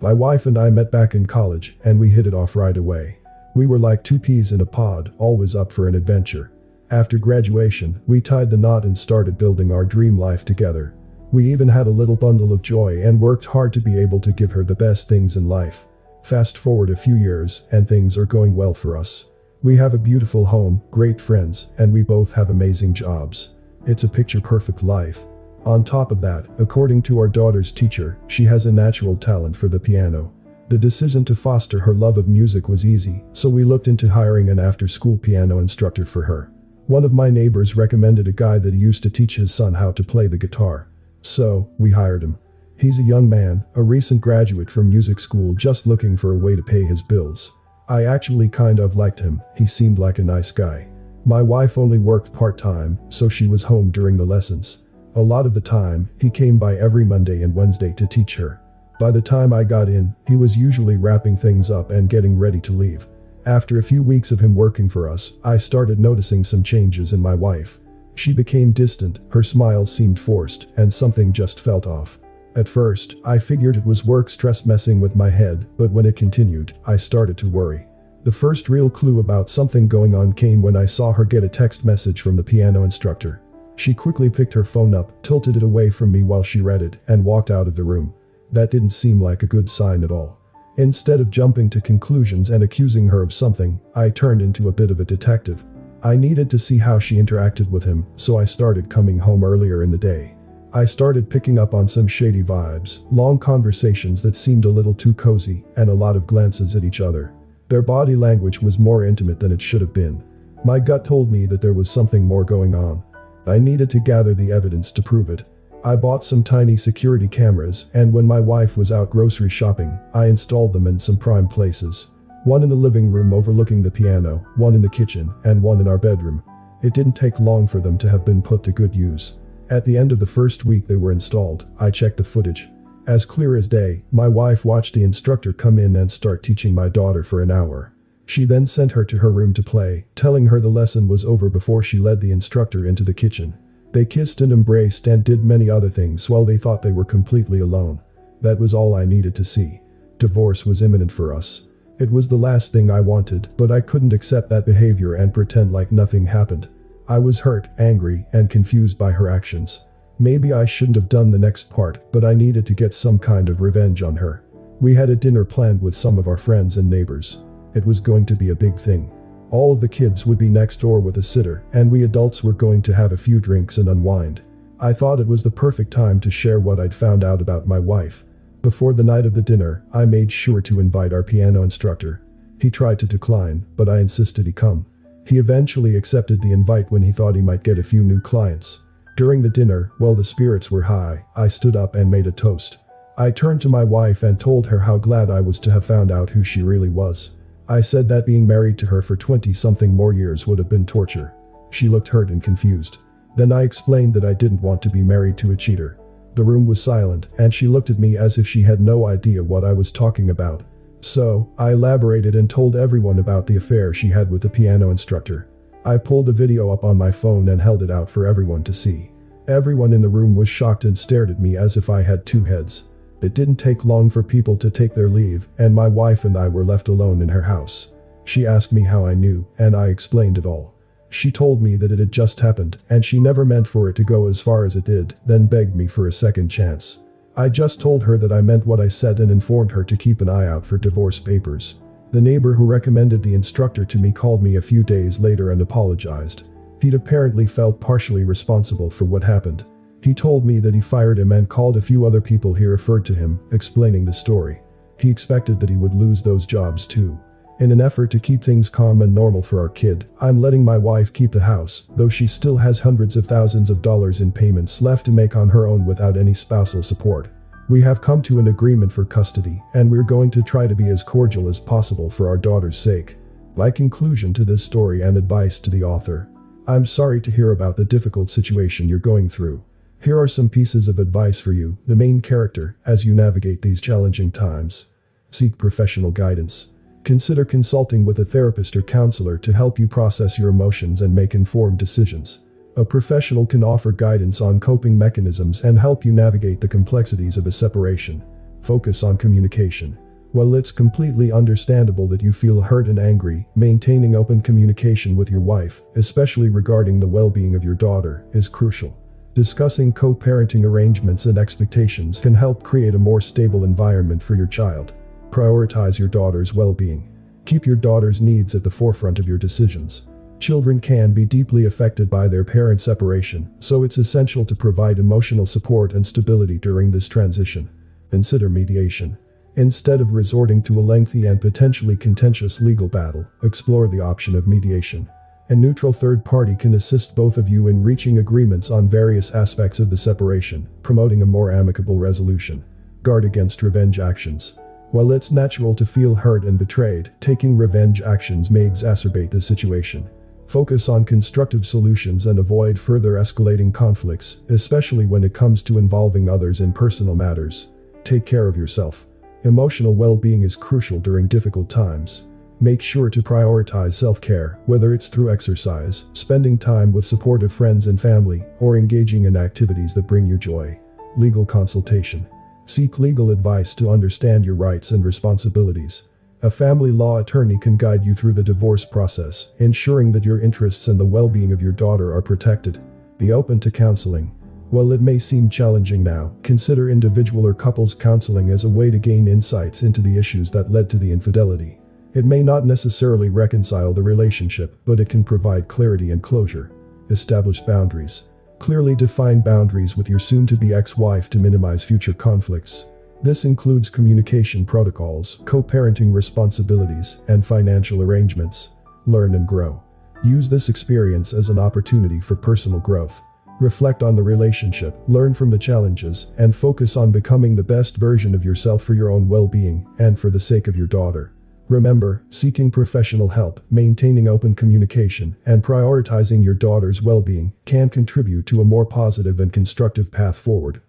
My wife and I met back in college, and we hit it off right away. We were like two peas in a pod, always up for an adventure. After graduation, we tied the knot and started building our dream life together. We even had a little bundle of joy and worked hard to be able to give her the best things in life. Fast forward a few years, and things are going well for us. We have a beautiful home, great friends, and we both have amazing jobs. It's a picture-perfect life. On top of that, according to our daughter's teacher, she has a natural talent for the piano. The decision to foster her love of music was easy, so we looked into hiring an after-school piano instructor for her. One of my neighbors recommended a guy that used to teach his son how to play the guitar. So, we hired him. He's a young man, a recent graduate from music school just looking for a way to pay his bills. I actually kind of liked him, he seemed like a nice guy. My wife only worked part-time, so she was home during the lessons. A lot of the time, he came by every Monday and Wednesday to teach her. By the time I got in, he was usually wrapping things up and getting ready to leave. After a few weeks of him working for us, I started noticing some changes in my wife. She became distant, her smile seemed forced, and something just felt off. At first, I figured it was work stress messing with my head, but when it continued, I started to worry. The first real clue about something going on came when I saw her get a text message from the piano instructor. She quickly picked her phone up, tilted it away from me while she read it, and walked out of the room. That didn't seem like a good sign at all. Instead of jumping to conclusions and accusing her of something, I turned into a bit of a detective. I needed to see how she interacted with him, so I started coming home earlier in the day. I started picking up on some shady vibes, long conversations that seemed a little too cozy, and a lot of glances at each other. Their body language was more intimate than it should have been. My gut told me that there was something more going on. I needed to gather the evidence to prove it. I bought some tiny security cameras, and when my wife was out grocery shopping, I installed them in some prime places. One in the living room overlooking the piano, one in the kitchen, and one in our bedroom. It didn't take long for them to have been put to good use. At the end of the first week they were installed, I checked the footage. As clear as day, my wife watched the instructor come in and start teaching my daughter for an hour. She then sent her to her room to play, telling her the lesson was over before she led the instructor into the kitchen. They kissed and embraced and did many other things while they thought they were completely alone. That was all I needed to see. Divorce was imminent for us. It was the last thing I wanted, but I couldn't accept that behavior and pretend like nothing happened. I was hurt, angry, and confused by her actions. Maybe I shouldn't have done the next part, but I needed to get some kind of revenge on her. We had a dinner planned with some of our friends and neighbors. It was going to be a big thing. All of the kids would be next door with a sitter, and we adults were going to have a few drinks and unwind. I thought it was the perfect time to share what I'd found out about my wife. Before the night of the dinner, I made sure to invite our piano instructor. He tried to decline, but I insisted he come. He eventually accepted the invite when he thought he might get a few new clients. During the dinner, while the spirits were high, I stood up and made a toast. I turned to my wife and told her how glad I was to have found out who she really was. I said that being married to her for 20-something more years would have been torture. She looked hurt and confused. Then I explained that I didn't want to be married to a cheater. The room was silent, and she looked at me as if she had no idea what I was talking about. So, I elaborated and told everyone about the affair she had with the piano instructor. I pulled the video up on my phone and held it out for everyone to see. Everyone in the room was shocked and stared at me as if I had two heads. It didn't take long for people to take their leave, and my wife and I were left alone in her house. She asked me how I knew, and I explained it all. She told me that it had just happened, and she never meant for it to go as far as it did, then begged me for a second chance. I just told her that I meant what I said and informed her to keep an eye out for divorce papers. The neighbor who recommended the instructor to me called me a few days later and apologized. He'd apparently felt partially responsible for what happened. He told me that he fired him and called a few other people he referred to him, explaining the story. He expected that he would lose those jobs too. In an effort to keep things calm and normal for our kid, I'm letting my wife keep the house, though she still has hundreds of thousands of dollars in payments left to make on her own without any spousal support. We have come to an agreement for custody, and we're going to try to be as cordial as possible for our daughter's sake. My conclusion to this story and advice to the author. I'm sorry to hear about the difficult situation you're going through. Here are some pieces of advice for you, the main character, as you navigate these challenging times. Seek professional guidance. Consider consulting with a therapist or counselor to help you process your emotions and make informed decisions. A professional can offer guidance on coping mechanisms and help you navigate the complexities of a separation. Focus on communication. While it's completely understandable that you feel hurt and angry, maintaining open communication with your wife, especially regarding the well-being of your daughter, is crucial. Discussing co-parenting arrangements and expectations can help create a more stable environment for your child. Prioritize your daughter's well-being. Keep your daughter's needs at the forefront of your decisions. Children can be deeply affected by their parent separation, so it's essential to provide emotional support and stability during this transition. Consider mediation. Instead of resorting to a lengthy and potentially contentious legal battle, explore the option of mediation. A neutral third party can assist both of you in reaching agreements on various aspects of the separation, promoting a more amicable resolution. Guard against revenge actions. While it's natural to feel hurt and betrayed, taking revenge actions may exacerbate the situation. Focus on constructive solutions and avoid further escalating conflicts, especially when it comes to involving others in personal matters. Take care of yourself. Emotional well-being is crucial during difficult times. Make sure to prioritize self-care, whether it's through exercise, spending time with supportive friends and family, or engaging in activities that bring you joy. Legal consultation. Seek legal advice to understand your rights and responsibilities. A family law attorney can guide you through the divorce process, ensuring that your interests and the well-being of your daughter are protected. Be open to counseling. While it may seem challenging now, consider individual or couples counseling as a way to gain insights into the issues that led to the infidelity. It may not necessarily reconcile the relationship, but it can provide clarity and closure. Establish boundaries. Clearly define boundaries with your soon-to-be ex-wife to minimize future conflicts. This includes communication protocols, co-parenting responsibilities, and financial arrangements. Learn and grow. Use this experience as an opportunity for personal growth. Reflect on the relationship, learn from the challenges, and focus on becoming the best version of yourself for your own well-being and for the sake of your daughter. Remember, seeking professional help, maintaining open communication, and prioritizing your daughter's well-being can contribute to a more positive and constructive path forward.